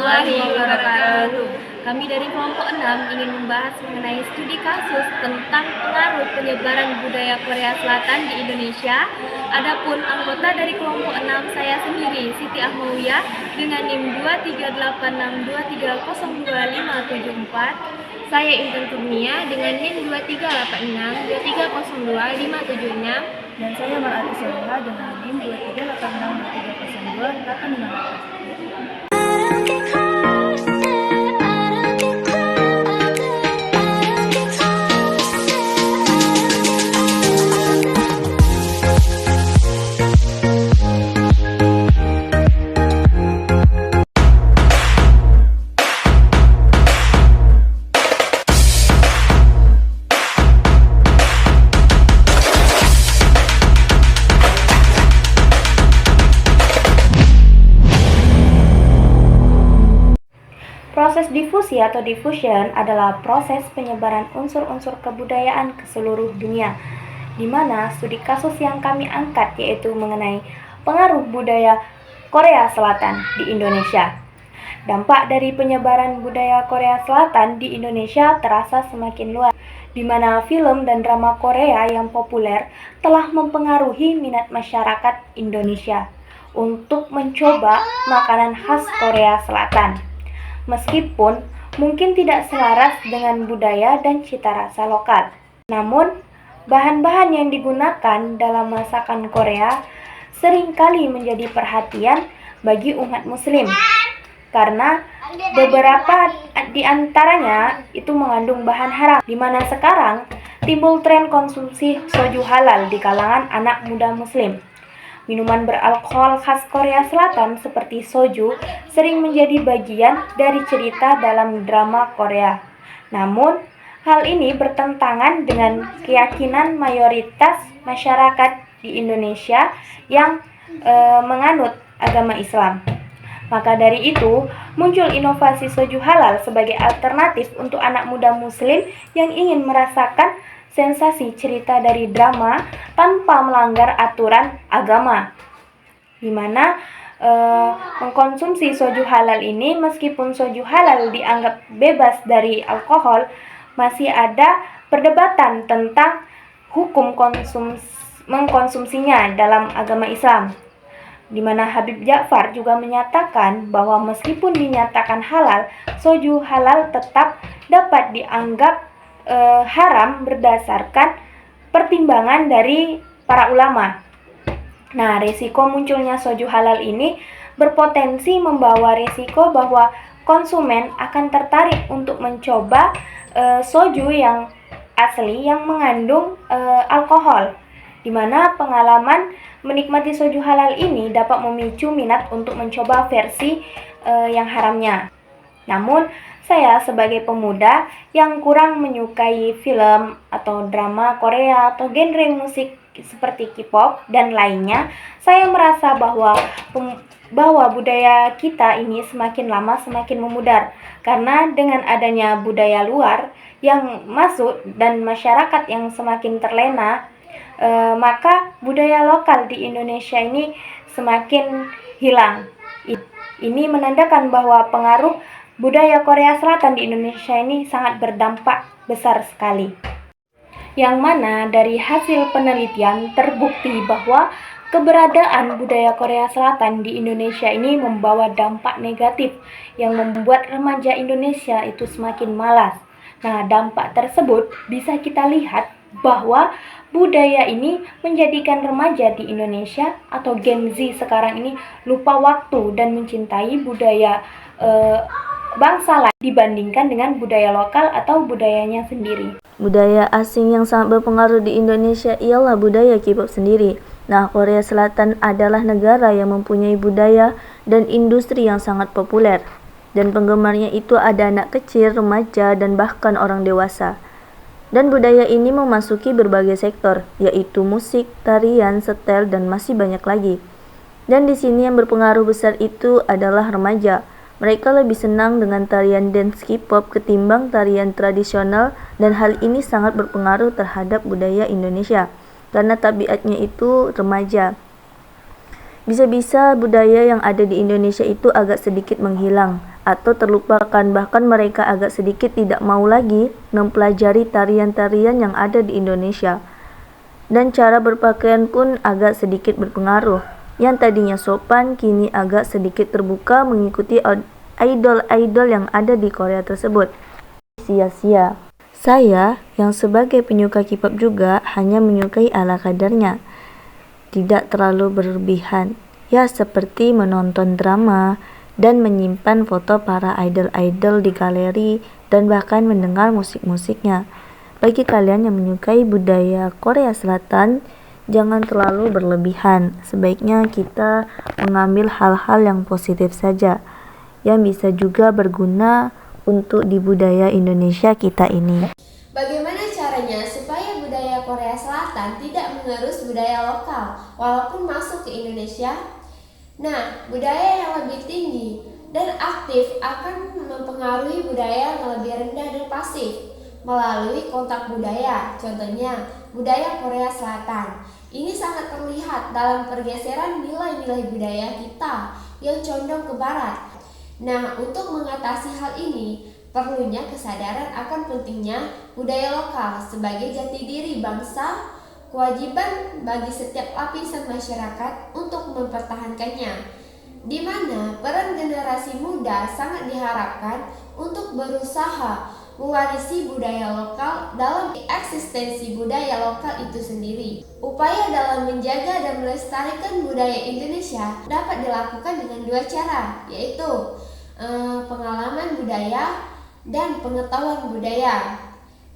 warahmatullahi wabarakatuh. Kami dari kelompok 6 ingin membahas mengenai studi kasus tentang pengaruh penyebaran budaya Korea Selatan di Indonesia. Adapun anggota dari kelompok 6 saya sendiri, Siti Ahmawiyah, dengan NIM 23862302574. Saya Intan Kurnia dengan NIM 23862302576. Dan saya Mar'ati Soleha dengan NIM 23862302578. Proses difusi atau diffusion adalah proses penyebaran unsur-unsur kebudayaan ke seluruh dunia, di mana studi kasus yang kami angkat yaitu mengenai pengaruh budaya Korea Selatan di Indonesia. Dampak dari penyebaran budaya Korea Selatan di Indonesia terasa semakin luas, di mana film dan drama Korea yang populer telah mempengaruhi minat masyarakat Indonesia untuk mencoba makanan khas Korea Selatan. Meskipun mungkin tidak selaras dengan budaya dan cita rasa lokal. Namun, bahan-bahan yang digunakan dalam masakan Korea seringkali menjadi perhatian bagi umat muslim. Karena beberapa di antaranya itu mengandung bahan haram, di mana sekarang timbul tren konsumsi soju halal di kalangan anak muda muslim. Minuman beralkohol khas Korea Selatan seperti soju sering menjadi bagian dari cerita dalam drama Korea. Namun, hal ini bertentangan dengan keyakinan mayoritas masyarakat di Indonesia yang menganut agama Islam. Maka dari itu, muncul inovasi soju halal sebagai alternatif untuk anak muda muslim yang ingin merasakan sensasi cerita dari drama tanpa melanggar aturan agama, di mana mengkonsumsi soju halal ini, meskipun soju halal dianggap bebas dari alkohol, masih ada perdebatan tentang hukum mengkonsumsinya dalam agama Islam, di mana Habib Ja'far juga menyatakan bahwa meskipun dinyatakan halal, soju halal tetap dapat dianggap haram berdasarkan pertimbangan dari para ulama. Nah, risiko munculnya soju halal ini berpotensi membawa risiko bahwa konsumen akan tertarik untuk mencoba soju yang asli yang mengandung alkohol, di mana pengalaman menikmati soju halal ini dapat memicu minat untuk mencoba versi yang haramnya. Namun, saya sebagai pemuda yang kurang menyukai film atau drama Korea atau genre musik seperti K-pop dan lainnya, saya merasa bahwa budaya kita ini semakin lama semakin memudar. Karena dengan adanya budaya luar yang masuk dan masyarakat yang semakin terlena, maka budaya lokal di Indonesia ini semakin hilang. Ini menandakan bahwa pengaruh budaya Korea Selatan di Indonesia ini sangat berdampak besar sekali. Yang mana dari hasil penelitian terbukti bahwa keberadaan budaya Korea Selatan di Indonesia ini membawa dampak negatif yang membuat remaja Indonesia itu semakin malas. Nah, dampak tersebut bisa kita lihat bahwa budaya ini menjadikan remaja di Indonesia atau Gen Z sekarang ini lupa waktu dan mencintai budaya bangsa lain dibandingkan dengan budaya lokal atau budayanya sendiri. Budaya asing yang sangat berpengaruh di Indonesia ialah budaya K-pop sendiri. Nah, Korea Selatan adalah negara yang mempunyai budaya dan industri yang sangat populer. Dan penggemarnya itu ada anak kecil, remaja, dan bahkan orang dewasa. Dan budaya ini memasuki berbagai sektor, yaitu musik, tarian, setel, dan masih banyak lagi. Dan di sini yang berpengaruh besar itu adalah remaja. Mereka lebih senang dengan tarian dance K-pop ketimbang tarian tradisional, dan hal ini sangat berpengaruh terhadap budaya Indonesia karena tabiatnya itu remaja. Bisa-bisa budaya yang ada di Indonesia itu agak sedikit menghilang atau terlupakan, bahkan mereka agak sedikit tidak mau lagi mempelajari tarian-tarian yang ada di Indonesia. Dan cara berpakaian pun agak sedikit berpengaruh. Yang tadinya sopan kini agak sedikit terbuka mengikuti idol-idol yang ada di Korea tersebut. Sia-sia. Saya yang sebagai penyuka K-pop juga hanya menyukai ala kadarnya, tidak terlalu berlebihan. Ya, seperti menonton drama dan menyimpan foto para idol-idol di galeri dan bahkan mendengar musik-musiknya. Bagi kalian yang menyukai budaya Korea Selatan, jangan terlalu berlebihan. Sebaiknya kita mengambil hal-hal yang positif saja, yang bisa juga berguna untuk di budaya Indonesia kita ini. Bagaimana caranya supaya budaya Korea Selatan tidak mengerus budaya lokal walaupun masuk ke Indonesia? Nah, budaya yang lebih tinggi dan aktif akan mempengaruhi budaya yang lebih rendah dan pasif melalui kontak budaya. Contohnya, budaya Korea Selatan. Ini sangat terlihat dalam pergeseran nilai-nilai budaya kita yang condong ke barat. Nah, untuk mengatasi hal ini, perlunya kesadaran akan pentingnya budaya lokal sebagai jati diri bangsa, kewajiban bagi setiap lapisan masyarakat untuk mempertahankannya, di mana peran generasi muda sangat diharapkan untuk berusaha mewarisi budaya lokal dalam eksistensi budaya lokal itu sendiri. Upaya dalam menjaga dan melestarikan budaya Indonesia dapat dilakukan dengan dua cara, yaitu pengalaman budaya dan pengetahuan budaya.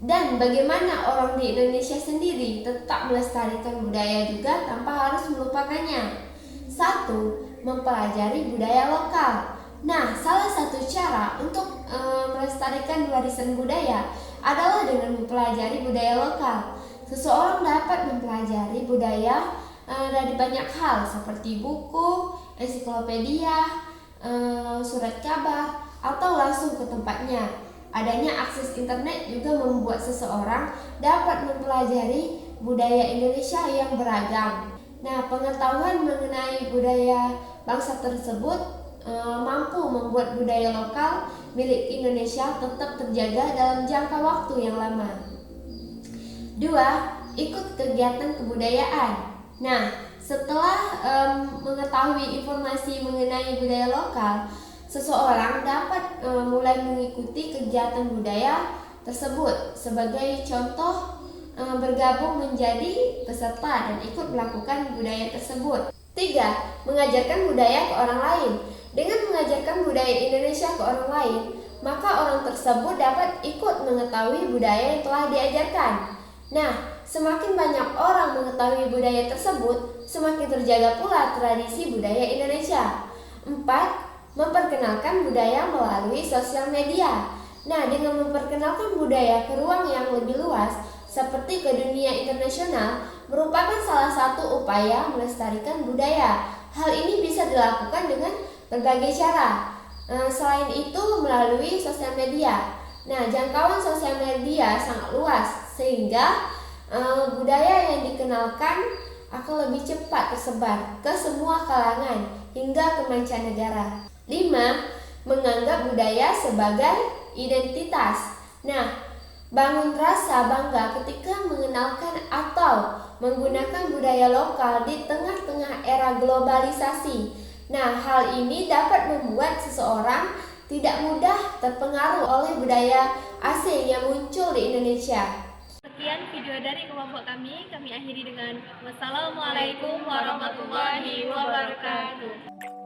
Dan bagaimana orang di Indonesia sendiri tetap melestarikan budaya juga tanpa harus melupakannya. 1. Mempelajari budaya lokal. Nah, salah satu cara untuk melestarikan warisan budaya adalah dengan mempelajari budaya lokal. Seseorang dapat mempelajari budaya dari banyak hal seperti buku, ensiklopedia, surat kabar, atau langsung ke tempatnya. Adanya akses internet juga membuat seseorang dapat mempelajari budaya Indonesia yang beragam. Nah, pengetahuan mengenai budaya bangsa tersebut mampu membuat budaya lokal milik Indonesia tetap terjaga dalam jangka waktu yang lama. 2. Ikut kegiatan kebudayaan. Nah, setelah mengetahui informasi mengenai budaya lokal, seseorang dapat mulai mengikuti kegiatan budaya tersebut. Sebagai contoh, bergabung menjadi peserta dan ikut melakukan budaya tersebut. 3. Mengajarkan budaya ke orang lain. Dengan mengajarkan budaya Indonesia ke orang lain, maka orang tersebut dapat ikut mengetahui budaya yang telah diajarkan. Nah, semakin banyak orang mengetahui budaya tersebut, semakin terjaga pula tradisi budaya Indonesia. 4. Memperkenalkan budaya melalui sosial media. Nah, dengan memperkenalkan budaya ke ruang yang lebih luas, seperti ke dunia internasional, merupakan salah satu upaya melestarikan budaya. Hal ini bisa dilakukan dengan berbagai cara. Selain itu, melalui sosial media. Nah, jangkauan sosial media sangat luas, sehingga budaya yang dikenalkan akan lebih cepat tersebar ke semua kalangan hingga ke mancanegara. 5. Menganggap budaya sebagai identitas. Nah, bangun rasa bangga ketika mengenalkan atau menggunakan budaya lokal di tengah-tengah era globalisasi. Nah, hal ini dapat membuat seseorang tidak mudah terpengaruh oleh budaya asing yang muncul di Indonesia. Sekian video dari kelompok kami akhiri dengan wassalamualaikum warahmatullahi wabarakatuh.